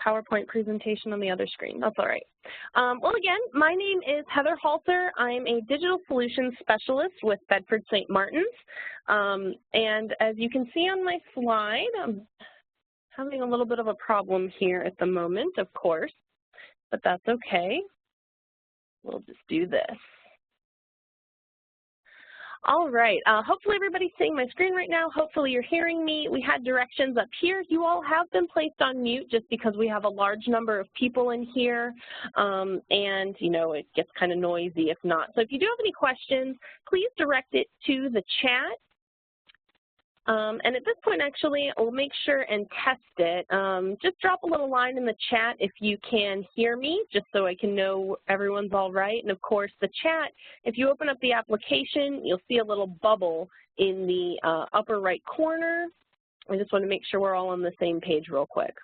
PowerPoint presentation on the other screen. That's all right. Well, again, my name is Heather Halter. I'm a digital solutions specialist with Bedford St. Martin's. And as you can see on my slide, I'm having a little bit of a problem here at the moment, of course, but that's okay. We'll just do this. All right, hopefully everybody's seeing my screen right now. Hopefully you're hearing me. We had directions up here. You all have been placed on mute just because we have a large number of people in here, and you know, it gets kind of noisy if not. So if you do have any questions, please direct it to the chat. And at this point, actually, we'll make sure and test it. Just drop a little line in the chat if you can hear me, just so I can know everyone's all right. And of course, the chat, if you open up the application, you'll see a little bubble in the upper right corner. I just want to make sure we're all on the same page real quick.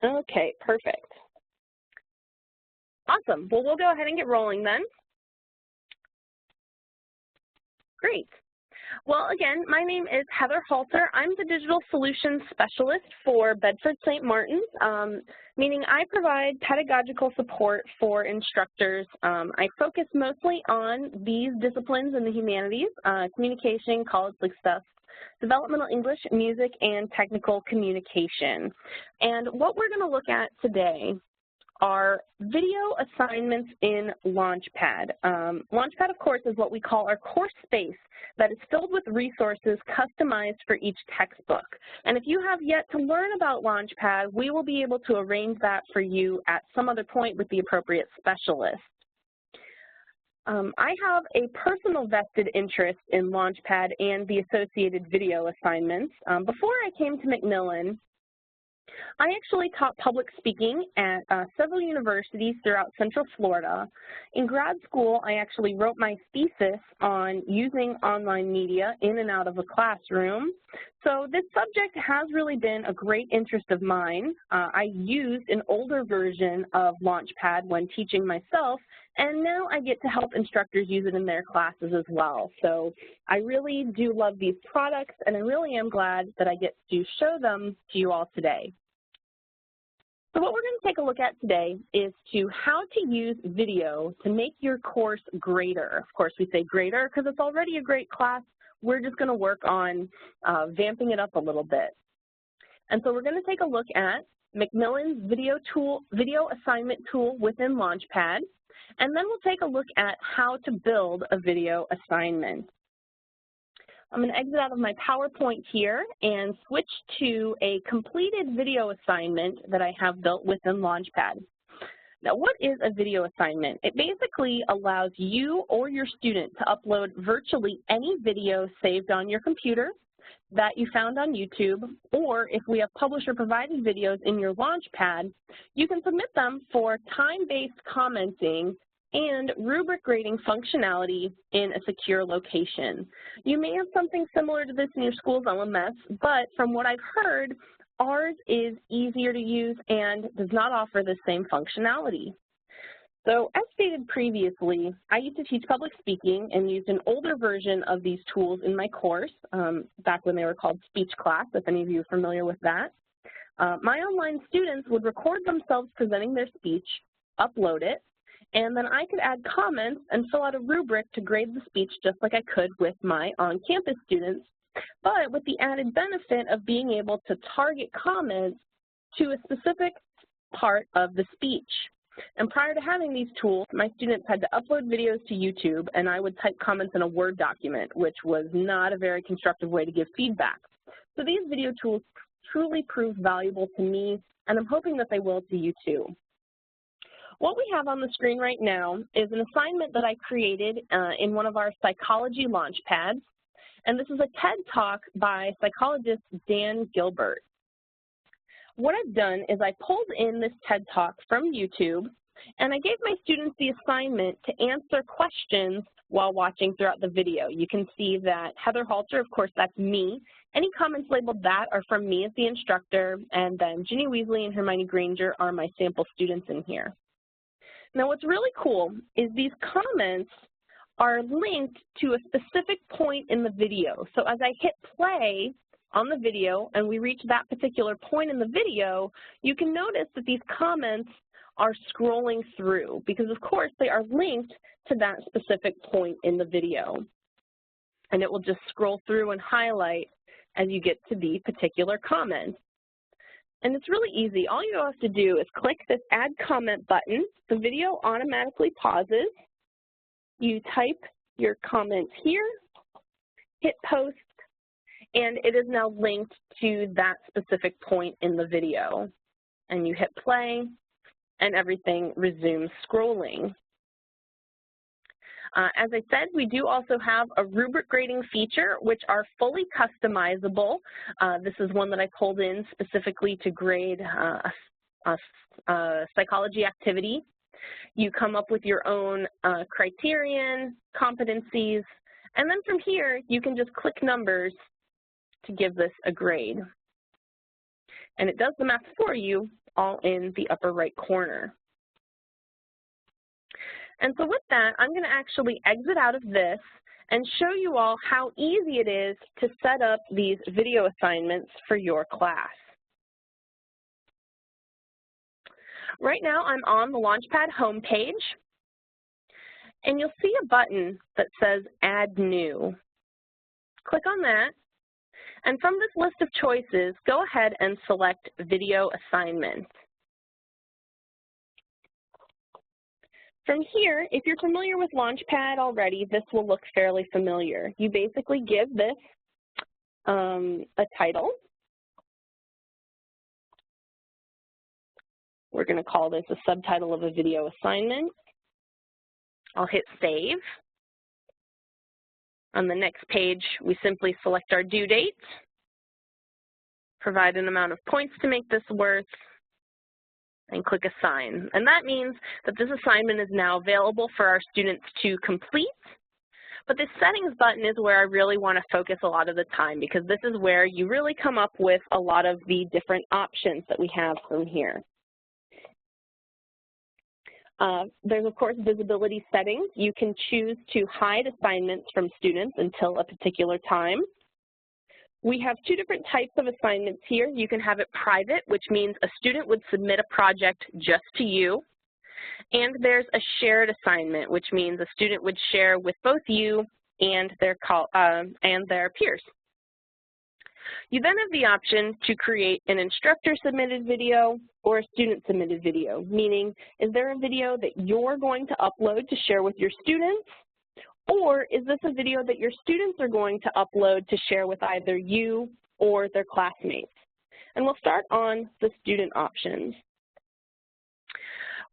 Okay, perfect. Awesome. Well, we'll go ahead and get rolling then. Great. Well, again, my name is Heather Halter. I'm the Digital Solutions Specialist for Bedford St. Martin's, meaning I provide pedagogical support for instructors. I focus mostly on these disciplines in the humanities, communication, college success, developmental English, music, and technical communication. And what we're going to look at today are video assignments in LaunchPad. LaunchPad, of course, is what we call our course space that is filled with resources customized for each textbook. And if you have yet to learn about LaunchPad, we will be able to arrange that for you at some other point with the appropriate specialist. I have a personal vested interest in LaunchPad and the associated video assignments. Before I came to Macmillan, I actually taught public speaking at several universities throughout Central Florida. In grad school, I actually wrote my thesis on using online media in and out of a classroom. So this subject has really been a great interest of mine. I used an older version of LaunchPad when teaching myself, and now I get to help instructors use it in their classes as well. So I really do love these products, and I really am glad that I get to show them to you all today. So what we're going to take a look at today is how to use video to make your course greater. Of course, we say greater because it's already a great class. We're just going to work on vamping it up a little bit. And so we're going to take a look at Macmillan's video assignment tool within LaunchPad, and then we'll take a look at how to build a video assignment. I'm going to exit out of my PowerPoint here and switch to a completed video assignment that I have built within LaunchPad. Now, what is a video assignment? It basically allows you or your student to upload virtually any video saved on your computer that you found on YouTube, or if we have publisher-provided videos in your LaunchPad, you can submit them for time-based commenting and rubric grading functionality in a secure location. You may have something similar to this in your school's LMS, but from what I've heard, ours is easier to use and does not offer the same functionality. So as stated previously, I used to teach public speaking and used an older version of these tools in my course, back when they were called speech class, if any of you are familiar with that. My online students would record themselves presenting their speech, upload it, and then I could add comments and fill out a rubric to grade the speech just like I could with my on-campus students, but with the added benefit of being able to target comments to a specific part of the speech. And prior to having these tools, my students had to upload videos to YouTube, and I would type comments in a Word document, which was not a very constructive way to give feedback. So these video tools truly proved valuable to me, and I'm hoping that they will to you too. What we have on the screen right now is an assignment that I created in one of our psychology LaunchPads, and this is a TED Talk by psychologist Dan Gilbert. What I've done is I pulled in this TED Talk from YouTube, And I gave my students the assignment to answer questions while watching throughout the video. You can see that Heather Halter, of course, that's me. Any comments labeled that are from me as the instructor, and then Ginny Weasley and Hermione Granger are my sample students in here. Now, what's really cool is these comments are linked to a specific point in the video. So as I hit play on the video and we reach that particular point in the video, you can notice that these comments are scrolling through because, of course, they are linked to that specific point in the video. And it will just scroll through and highlight as you get to the particular comment. And it's really easy. All you have to do is click this Add Comment button. The video automatically pauses. You type your comment here, hit Post, and it is now linked to that specific point in the video. And you hit play, and everything resumes scrolling. As I said, we do also have a rubric grading feature, which are fully customizable. This is one that I pulled in specifically to grade a psychology activity. You come up with your own criterion, competencies, and then from here, you can just click numbers to give this a grade. And it does the math for you all in the upper right corner. And so with that, I'm going to actually exit out of this and show you all how easy it is to set up these video assignments for your class. Right now, I'm on the LaunchPad homepage, and you'll see a button that says Add New. Click on that, and from this list of choices, go ahead and select Video Assignment. From here, if you're familiar with LaunchPad already, this will look fairly familiar. You basically give this a title. We're going to call this a subtitle of a video assignment. I'll hit Save. On the next page, we simply select our due date, provide an amount of points to make this worth, and click Assign. And that means that this assignment is now available for our students to complete. But this Settings button is where I really want to focus a lot of the time because this is where you really come up with a lot of the different options that we have from here. There's, of course, visibility settings. You can choose to hide assignments from students until a particular time. We have two different types of assignments here. You can have it private, which means a student would submit a project just to you. And there's a shared assignment, which means a student would share with both you and their peers. You then have the option to create an instructor-submitted video or a student-submitted video, meaning is there a video that you're going to upload to share with your students, or is this a video that your students are going to upload to share with either you or their classmates? And we'll start on the student options.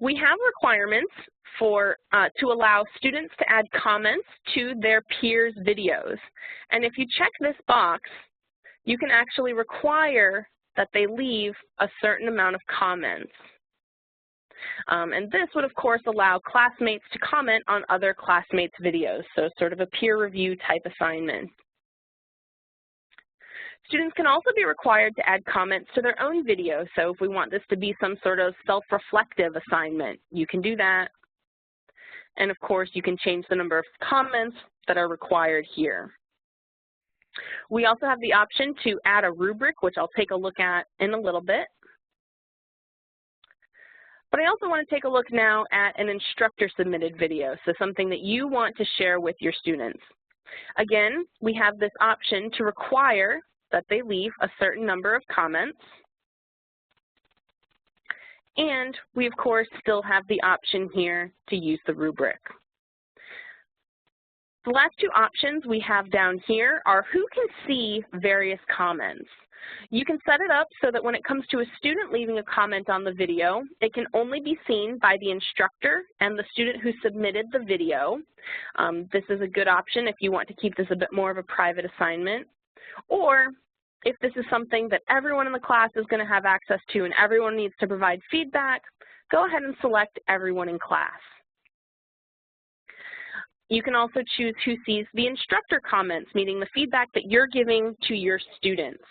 We have requirements for to allow students to add comments to their peers' videos. And if you check this box, you can actually require that they leave a certain amount of comments. And this would, of course, allow classmates to comment on other classmates' videos, so sort of a peer review type assignment. Students can also be required to add comments to their own video, so if we want this to be some sort of self-reflective assignment, you can do that. And, of course, you can change the number of comments that are required here. We also have the option to add a rubric, which I'll take a look at in a little bit. But I also want to take a look now at an instructor-submitted video, so something that you want to share with your students. Again, we have this option to require that they leave a certain number of comments. And we, of course, still have the option here to use the rubric. The last two options we have down here are who can see various comments. You can set it up so that when it comes to a student leaving a comment on the video, it can only be seen by the instructor and the student who submitted the video. This is a good option if you want to keep this a bit more of a private assignment. Or if this is something that everyone in the class is going to have access to and everyone needs to provide feedback, go ahead and select everyone in class. You can also choose who sees the instructor comments, meaning the feedback that you're giving to your students.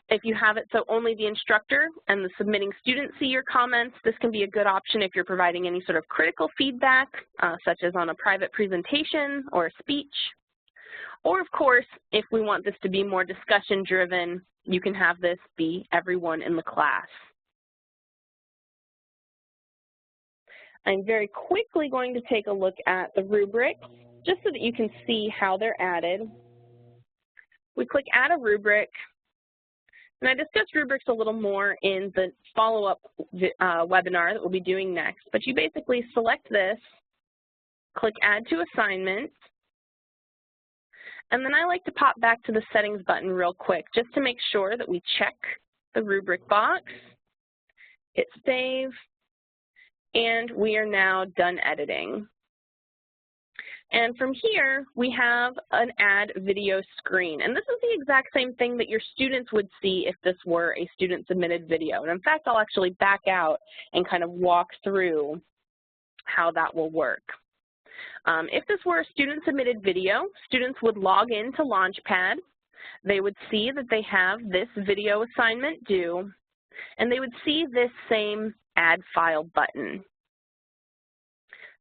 If you have it so only the instructor and the submitting students see your comments, this can be a good option if you're providing any sort of critical feedback, such as on a private presentation or a speech. Or of course, if we want this to be more discussion-driven, you can have this be everyone in the class. I'm very quickly going to take a look at the rubric, just so that you can see how they're added. We click Add a Rubric, and I discuss rubrics a little more in the follow-up webinar that we'll be doing next. But you basically select this, click Add to Assignment, and then I like to pop back to the Settings button real quick, just to make sure that we check the rubric box, hit Save, and we are now done editing. And from here, we have an Add Video screen. And this is the exact same thing that your students would see if this were a student-submitted video. And in fact, I'll actually back out and kind of walk through how that will work. If this were a student-submitted video, students would log into LaunchPad. They would see that they have this video assignment due, and they would see this same Add File button.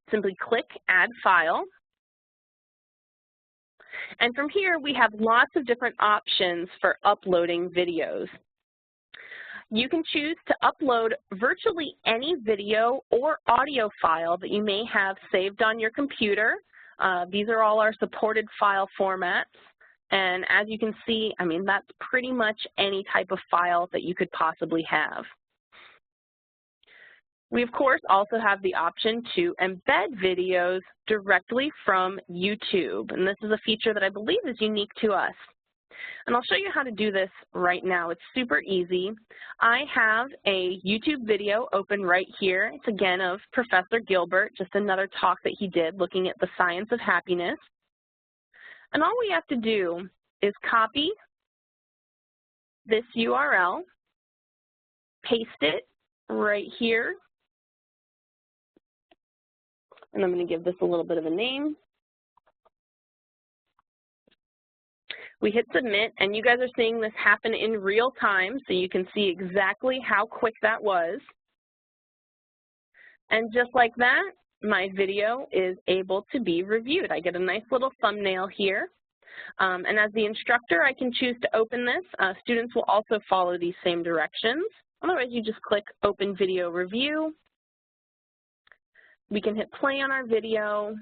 Simply click Add File. And from here, we have lots of different options for uploading videos. You can choose to upload virtually any video or audio file that you may have saved on your computer. These are all our supported file formats. And as you can see, I mean, that's pretty much any type of file that you could possibly have. We, of course, also have the option to embed videos directly from YouTube. And this is a feature that I believe is unique to us. And I'll show you how to do this right now. It's super easy. I have a YouTube video open right here. It's again of Professor Gilbert, just another talk that he did looking at the science of happiness. And all we have to do is copy this URL, paste it right here, and I'm going to give this a little bit of a name. We hit submit, and you guys are seeing this happen in real time, so you can see exactly how quick that was. And just like that, my video is able to be reviewed. I get a nice little thumbnail here. And as the instructor, I can choose to open this. Students will also follow these same directions. Otherwise, you just click Open Video Review. We can hit play on our video.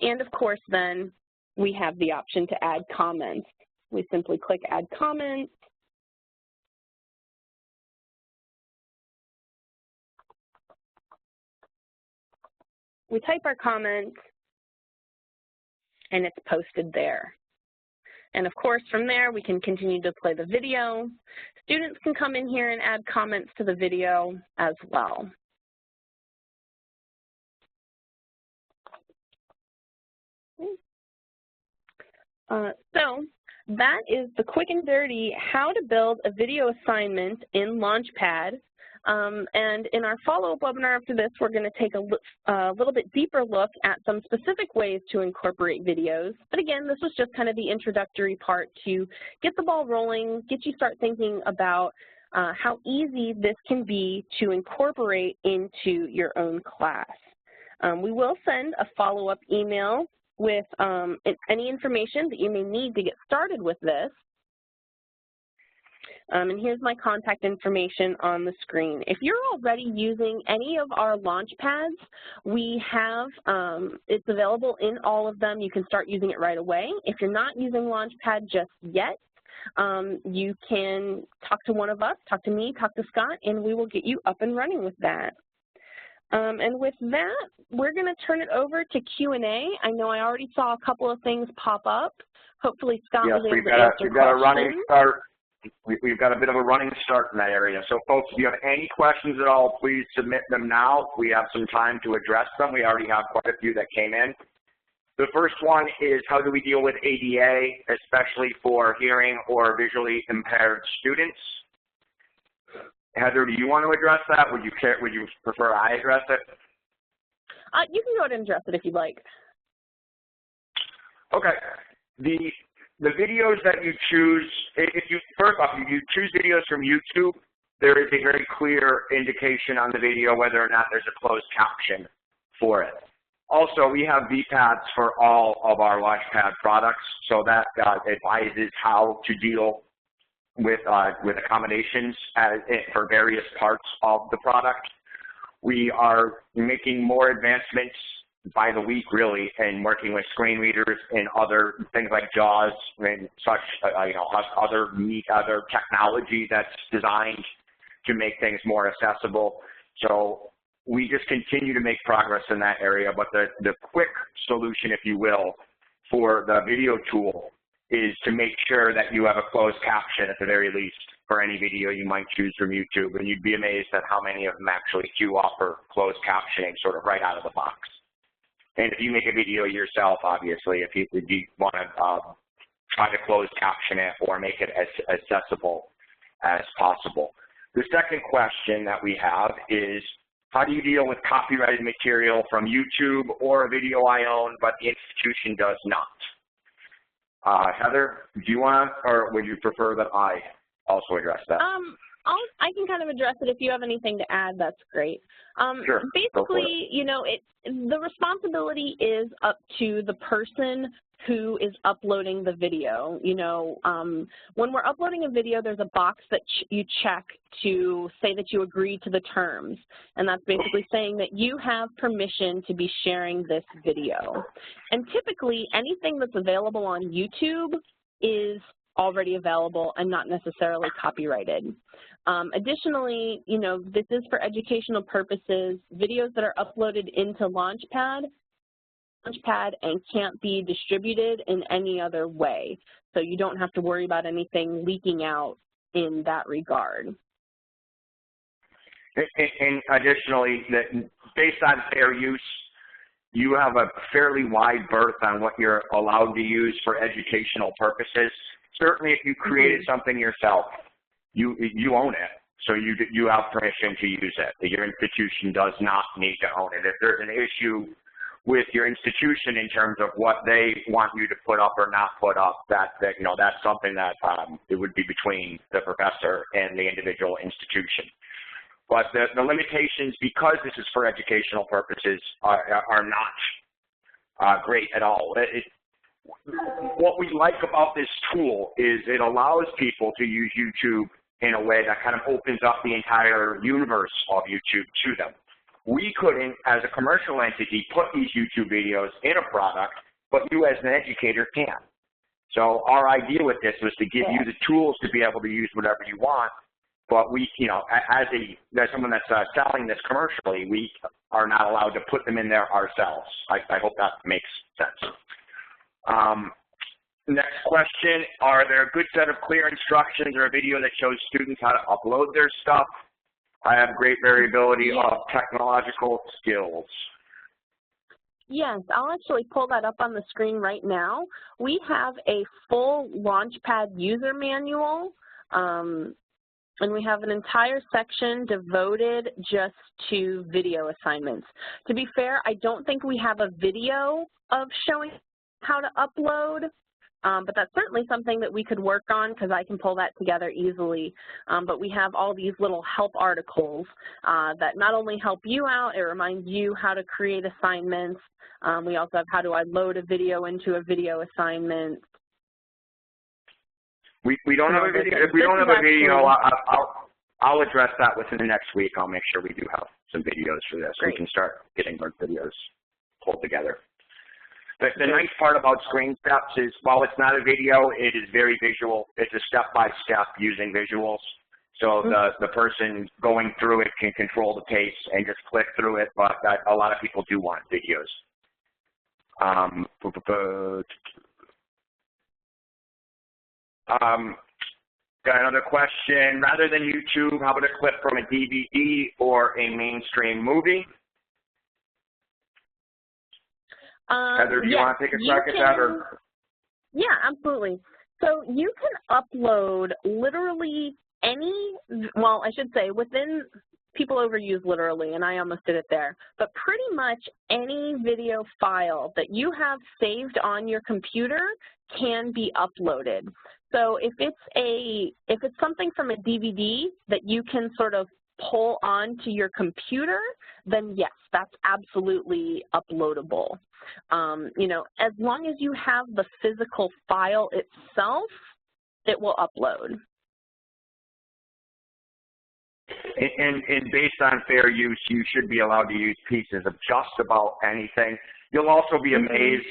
And of course, then, we have the option to add comments. We simply click Add Comments. We type our comments, and it's posted there. And of course, from there, we can continue to play the video. Students can come in here and add comments to the video as well. So that is the quick and dirty how to build a video assignment in LaunchPad. And in our follow-up webinar after this, we're going to take a little bit deeper look at some specific ways to incorporate videos. But again, this was just kind of the introductory part to get the ball rolling, get you start thinking about how easy this can be to incorporate into your own class. We will send a follow-up email with any information that you may need to get started with this. And here's my contact information on the screen. If you're already using any of our LaunchPads, we have, it's available in all of them. You can start using it right away. If you're not using LaunchPad just yet, you can talk to one of us, talk to me, talk to Scott, and we will get you up and running with that. And with that, we're going to turn it over to Q&A. I know I already saw a couple of things pop up. Hopefully Scott was able to answer questions. We've got a running start. We've got a bit of a running start in that area. So folks, if you have any questions at all, please submit them now. We have some time to address them. We already have quite a few that came in. The first one is, how do we deal with ADA, especially for hearing or visually impaired students? Heather, do you want to address that? Would you prefer I address it? You can go ahead and address it if you'd like. Okay. The videos that you choose, first off, if you choose videos from YouTube, there is a very clear indication on the video whether or not there's a closed caption for it. Also, we have VPADs for all of our LaunchPad products, so that advises how to deal with accommodations for various parts of the product. We are making more advancements by the week, really, and working with screen readers and other things like JAWS and such, other technology that's designed to make things more accessible. So we just continue to make progress in that area, but the quick solution, if you will, for the video tool is to make sure that you have a closed caption at the very least for any video you might choose from YouTube, and you'd be amazed at how many of them actually do offer closed captioning sort of right out of the box. And if you make a video yourself, obviously, if you want to try to close caption it or make it as accessible as possible. The second question that we have is, how do you deal with copyrighted material from YouTube or a video I own but the institution does not? Heather, do you want to, or would you prefer that I also address that? I can kind of address it. If you have anything to add, that's great. Sure. Basically, you know, the responsibility is up to the person who is uploading the video. You know, when we're uploading a video, there's a box that you check to say that you agree to the terms, and that's basically saying that you have permission to be sharing this video. And typically, anything that's available on YouTube is already available and not necessarily copyrighted. Additionally, you know, this is for educational purposes. Videos that are uploaded into LaunchPad and can't be distributed in any other way. So you don't have to worry about anything leaking out in that regard. And additionally, based on fair use, you have a fairly wide berth on what you're allowed to use for educational purposes. Certainly if you created something yourself, you own it. So you have permission to use it. Your institution does not need to own it. If there's an issue with your institution in terms of what they want you to put up or not put up, that's something that it would be between the professor and the individual institution. But the limitations, because this is for educational purposes, are not great at all. What we like about this tool is it allows people to use YouTube in a way that kind of opens up the entire universe of YouTube to them. We couldn't, as a commercial entity, put these YouTube videos in a product, but you as an educator can. So our idea with this was to give you the tools to be able to use whatever you want, but we, you know, as someone that's selling this commercially, we are not allowed to put them in there ourselves. I hope that makes sense. Next question, are there a good set of clear instructions or a video that shows students how to upload their stuff? I have great variability of technological skills. Yes, I'll actually pull that up on the screen right now. We have a full LaunchPad user manual, and we have an entire section devoted just to video assignments. To be fair, I don't think we have a video of showing how to upload, but that's certainly something that we could work on because I can pull that together easily. But we have all these little help articles that not only help you out, it reminds you how to create assignments. We also have how do I load a video into a video assignment. We don't have a video. If we don't have a video, I'll address that within the next week. I'll make sure we do have some videos for this. Great. We can start getting our videos pulled together. The nice part about screencasts is, while it's not a video, it is very visual. It's a step-by-step using visuals. So the person going through it can control the pace and just click through it, but a lot of people do want videos. Got another question. Rather than YouTube, how about a clip from a DVD or a mainstream movie? Heather, do you want to take a crack at that? Or? Yeah, absolutely. So you can upload literally well, I should say within, people overuse literally, and I almost did it there, but pretty much any video file that you have saved on your computer can be uploaded. So if it's something from a DVD that you can sort of pull onto your computer, then yes, that's absolutely uploadable. You know, as long as you have the physical file itself, it will upload. And based on fair use, you should be allowed to use pieces of just about anything. You'll also be amazed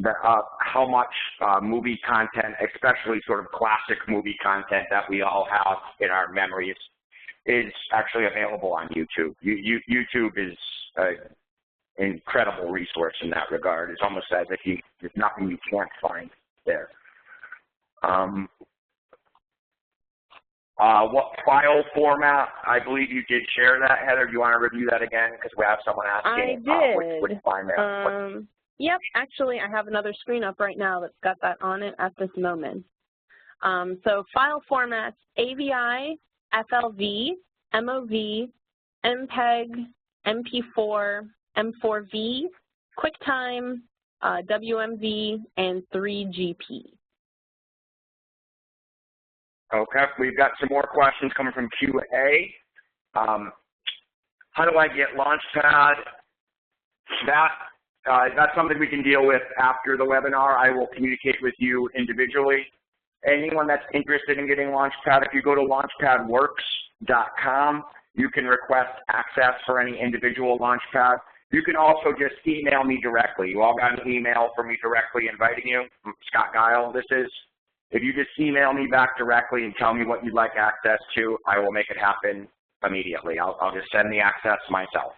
that, how much movie content, especially sort of classic movie content that we all have in our memories, is actually available on YouTube. YouTube is an incredible resource in that regard. It's almost as if there's nothing you can't find there. What file format? I believe you did share that, Heather. Do you want to review that again? Because we have someone asking which format. Yep, actually I have another screen up right now that's got that on it at this moment. So file formats: AVI, FLV, MOV, MPEG, MP4, M4V, QuickTime, WMV, and 3GP. Okay, we've got some more questions coming from QA. How do I get LaunchPad? That's something we can deal with after the webinar. I will communicate with you individually. Anyone that's interested in getting LaunchPad, if you go to launchpadworks.com, you can request access for any individual LaunchPad. You can also just email me directly. You all got an email from me directly inviting you. Scott Guile, this is. If you just email me back directly and tell me what you'd like access to, I will make it happen immediately. I'll just send the access myself.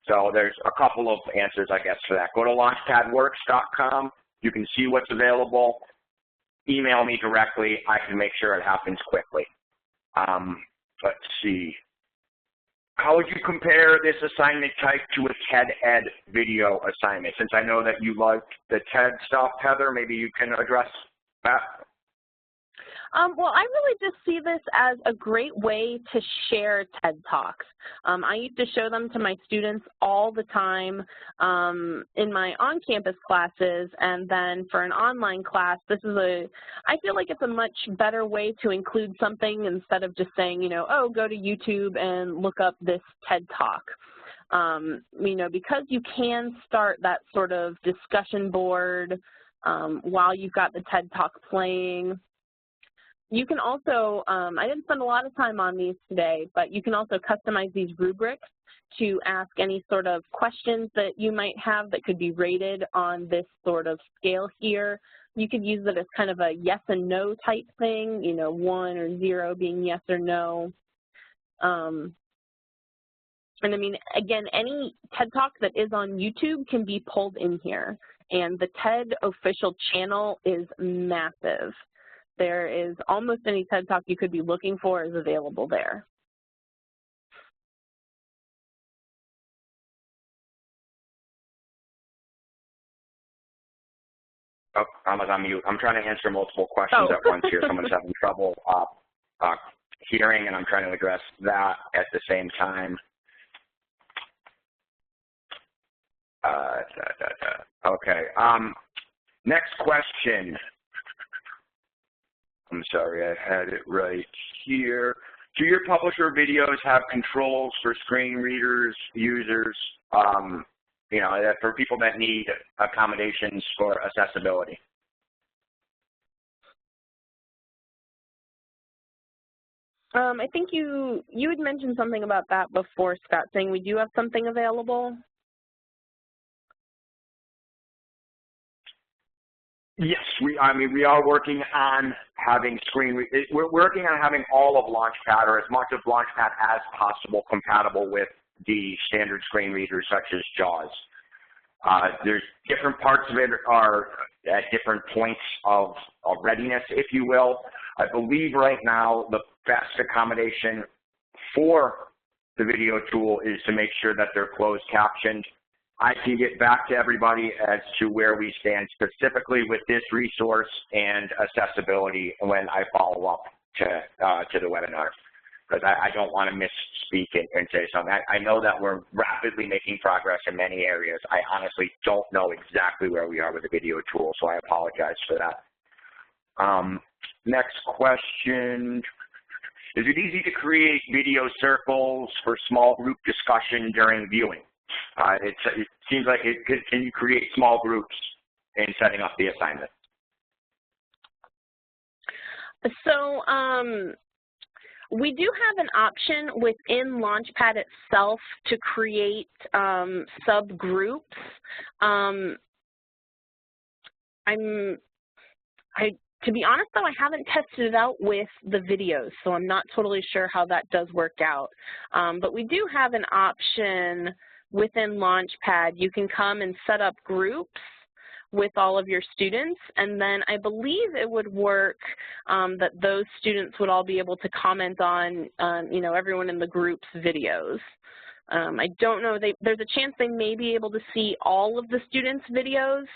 So there's a couple of answers, I guess, for that. Go to launchpadworks.com. You can see what's available. Email me directly. I can make sure it happens quickly. Let's see. How would you compare this assignment type to a TED Ed video assignment? Since I know that you like the TED stuff, Heather, maybe you can address that. Well, I really just see this as a great way to share TED Talks. I used to show them to my students all the time in my on-campus classes, and then for an online class, I feel like it's a much better way to include something instead of just saying, you know, oh, go to YouTube and look up this TED Talk. You know, because you can start that sort of discussion board while you've got the TED Talk playing. You can also, I didn't spend a lot of time on these today, but you can also customize these rubrics to ask any sort of questions that you might have that could be rated on this sort of scale here. You could use it as kind of a yes and no type thing, you know, 1 or 0 being yes or no. And I mean, again, any TED Talk that is on YouTube can be pulled in here. And the TED official channel is massive. There is almost any TED Talk you could be looking for is available there. Oh, I'm on mute. I'm trying to answer multiple questions at once here. Someone's having trouble hearing, and I'm trying to address that at the same time. Okay. Next question. I'm sorry, I had it right here. Do your publisher videos have controls for screen readers, users, you know, for people that need accommodations for accessibility? I think you had mentioned something about that before, Scott, saying we do have something available. Yes, we are working on having we're working on having all of LaunchPad, or as much of LaunchPad as possible, compatible with the standard screen readers such as JAWS. There's different parts of it are at different points of readiness, if you will. I believe right now the best accommodation for the video tool is to make sure that they're closed captioned. I can get back to everybody as to where we stand specifically with this resource and accessibility when I follow up to the webinar, because I don't want to misspeak and say something. I know that we're rapidly making progress in many areas. I honestly don't know exactly where we are with the video tool, so I apologize for that. Next question. Is it easy to create video circles for small group discussion during viewing? It seems like can you create small groups in setting up the assignment? So we do have an option within LaunchPad itself to create subgroups. To be honest, though, I haven't tested it out with the videos, so I'm not totally sure how that does work out. But we do have an option within LaunchPad. You can come and set up groups with all of your students, and then I believe it would work that those students would all be able to comment on, you know, everyone in the group's videos. I don't know, there's a chance they may be able to see all of the students' videos,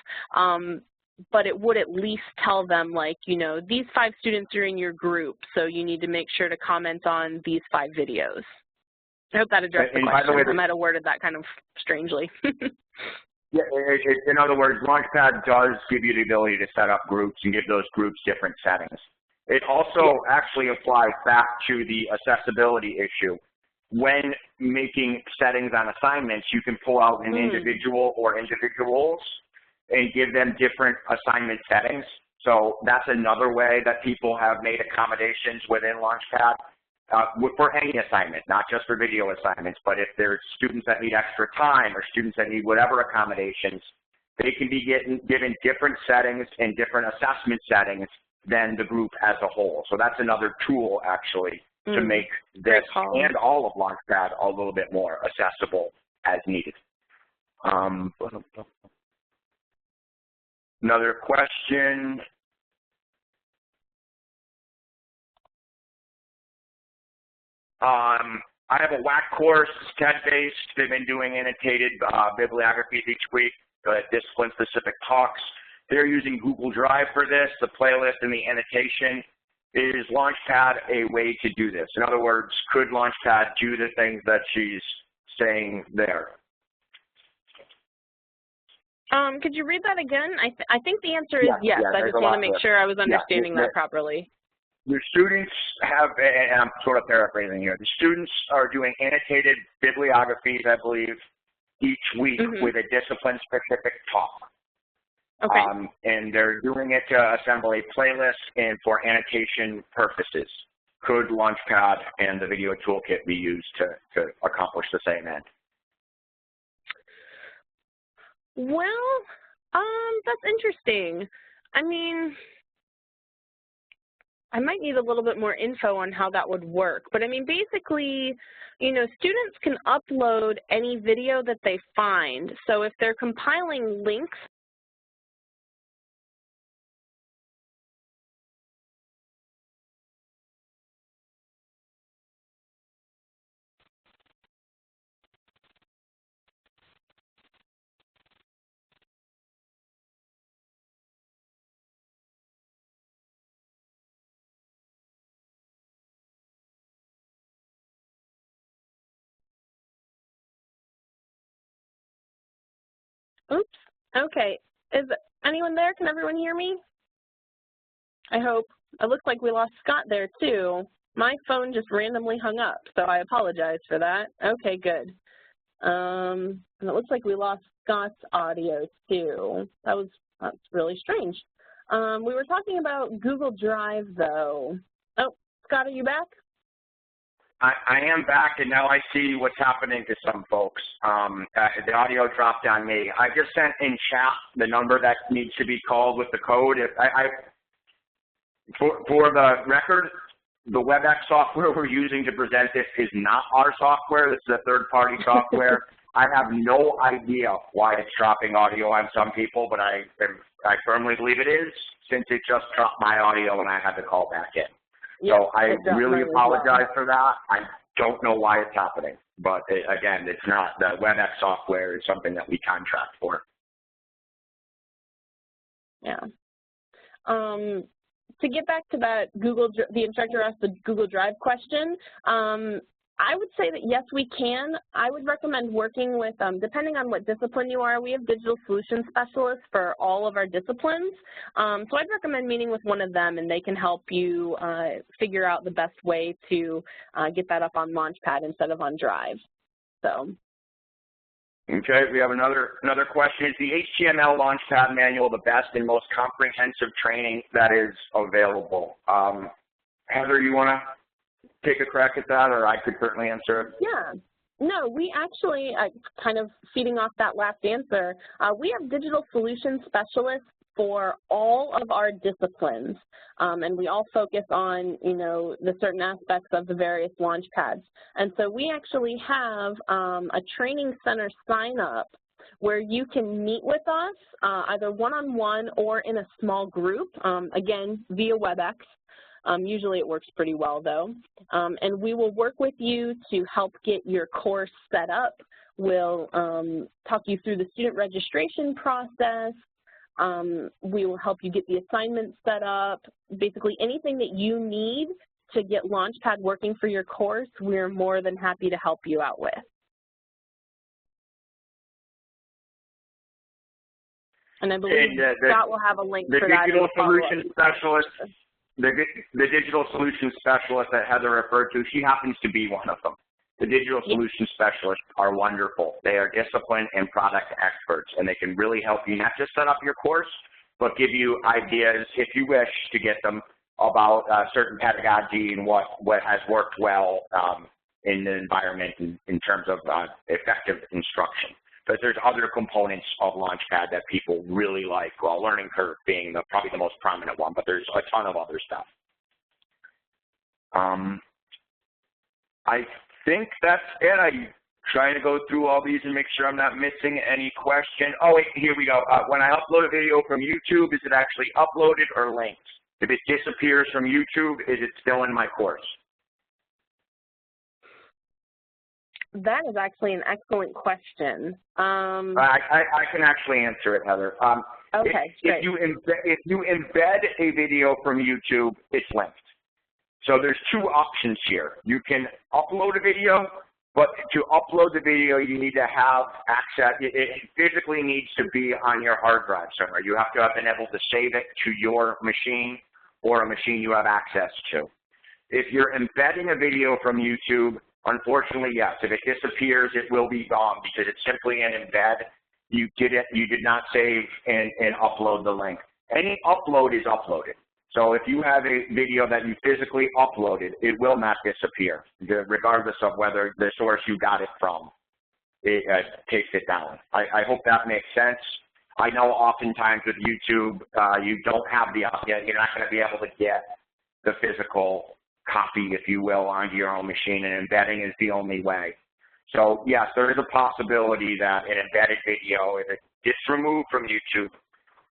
but it would at least tell them, like, you know, these 5 students are in your group, so you need to make sure to comment on these 5 videos. I hope that addressed the question. I might have worded that kind of strangely. Yeah, in other words, LaunchPad does give you the ability to set up groups and give those groups different settings. It also actually applies back to the accessibility issue. When making settings on assignments, you can pull out an individual or individuals and give them different assignment settings. So that's another way that people have made accommodations within LaunchPad for any assignment, not just for video assignments, but if there's students that need extra time or students that need whatever accommodations, they can be given different settings and different assessment settings than the group as a whole. So that's another tool, actually, to make this and all of LaunchPad a little bit more accessible as needed. Another question. I have a WAC course, TED-based. They've been doing annotated bibliographies each week, discipline-specific talks. They're using Google Drive for this, the playlist and the annotation. Is LaunchPad a way to do this? In other words, could LaunchPad do the things that she's saying there? Could you read that again? I think the answer is yes. I just want to make sure I was understanding that properly. The students have, and I'm sort of paraphrasing here, the students are doing annotated bibliographies, I believe, each week with a discipline-specific talk. Okay. And they're doing it to assemble a playlist and for annotation purposes. Could LaunchPad and the video toolkit be used to accomplish the same end? Well, that's interesting. I mean, I might need a little bit more info on how that would work. But I mean, basically, you know, students can upload any video that they find. So if they're compiling links, oops, okay. Is anyone there? Can everyone hear me? I hope. It looks like we lost Scott there too. My phone just randomly hung up, so I apologize for that. Okay, good. And it looks like we lost Scott's audio too. That's really strange. We were talking about Google Drive though. Oh, Scott, are you back? I am back, and now I see what's happening to some folks. The audio dropped on me. I just sent in chat the number that needs to be called with the code. For the record, the WebEx software we're using to present this is not our software. This is a third-party software. I have no idea why it's dropping audio on some people, but I firmly believe it is, since it just dropped my audio and I had to call back in. Yep, so I really apologize for that. I don't know why it's happening, but again, it's not. The WebEx software is something that we contract for. Yeah. to get back to that the instructor asked the Google Drive question, I would say that yes, we can. I would recommend working with, depending on what discipline you are, we have digital solution specialists for all of our disciplines. So I'd recommend meeting with one of them, and they can help you figure out the best way to get that up on LaunchPad instead of on Drive. So. Okay, we have another question. Is the HTML LaunchPad manual the best and most comprehensive training that is available? Heather, you want to take a crack at that, or I could certainly answer it? Yeah. No, we actually, kind of feeding off that last answer, we have digital solution specialists for all of our disciplines, and we all focus on, you know, the certain aspects of the various LaunchPads. And so we actually have a training center sign up where you can meet with us either one-on-one or in a small group, again, via WebEx. Usually it works pretty well, though. And we will work with you to help get your course set up. We'll talk you through the student registration process. We will help you get the assignments set up. Basically, anything that you need to get LaunchPad working for your course, we're more than happy to help you out with. And I believe Scott will have a link for that. The digital solution specialist. The digital solution specialist that Heather referred to, she happens to be one of them. The digital solution specialists are wonderful. They are discipline and product experts, and they can really help you not just set up your course, but give you ideas, if you wish, to get them about certain pedagogy and what has worked well in the environment in terms of effective instruction. Because there's other components of LaunchPad that people really like, well, learning curve being probably the most prominent one, but there's a ton of other stuff. I think that's it. I'm trying to go through all these and make sure I'm not missing any question. Oh, wait, here we go. When I upload a video from YouTube, is it actually uploaded or linked? If it disappears from YouTube, is it still in my course? That is actually an excellent question. I can actually answer it, Heather. Okay, if you embed a video from YouTube, it's linked. So there's two options here. You can upload a video, but to upload the video, you need to have access. It physically needs to be on your hard drive somewhere. You have to have been able to save it to your machine or a machine you have access to. If you're embedding a video from YouTube, unfortunately, yes. If it disappears, it will be gone because it's simply an embed. You did not save and upload the link. Any upload is uploaded. So if you have a video that you physically uploaded, it will not disappear, regardless of whether the source you got it from takes it down. I hope that makes sense. I know oftentimes with YouTube, you don't have you're not going to be able to get the physical copy, if you will, onto your own machine, and embedding is the only way. So yes, there is a possibility that an embedded video, if it gets removed from YouTube,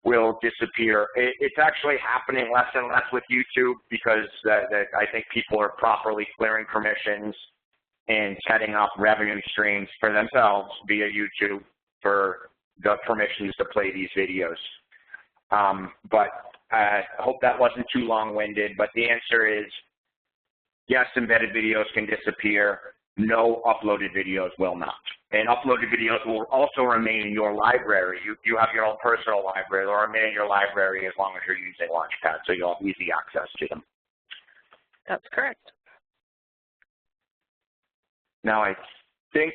will disappear. It's actually happening less and less with YouTube because I think people are properly clearing permissions and setting up revenue streams for themselves via YouTube for the permissions to play these videos. But I hope that wasn't too long-winded, but the answer is yes, embedded videos can disappear. No, uploaded videos will not. And uploaded videos will also remain in your library. You have your own personal library. They'll remain in your library as long as you're using LaunchPad, so you'll have easy access to them. That's correct. Now, I think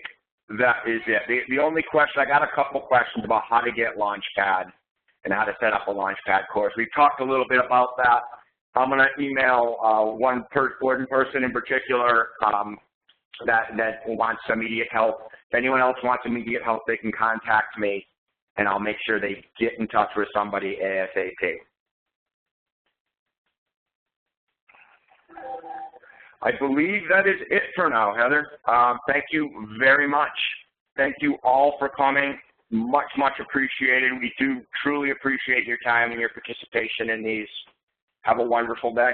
that is it. The only question, I got a couple questions about how to get LaunchPad and how to set up a LaunchPad course. We've talked a little bit about that. I'm going to email one person in particular that wants immediate help. If anyone else wants immediate help, they can contact me, and I'll make sure they get in touch with somebody ASAP. I believe that is it for now, Heather. Thank you very much. Thank you all for coming. Much, much appreciated. We do truly appreciate your time and your participation in these. Have a wonderful day.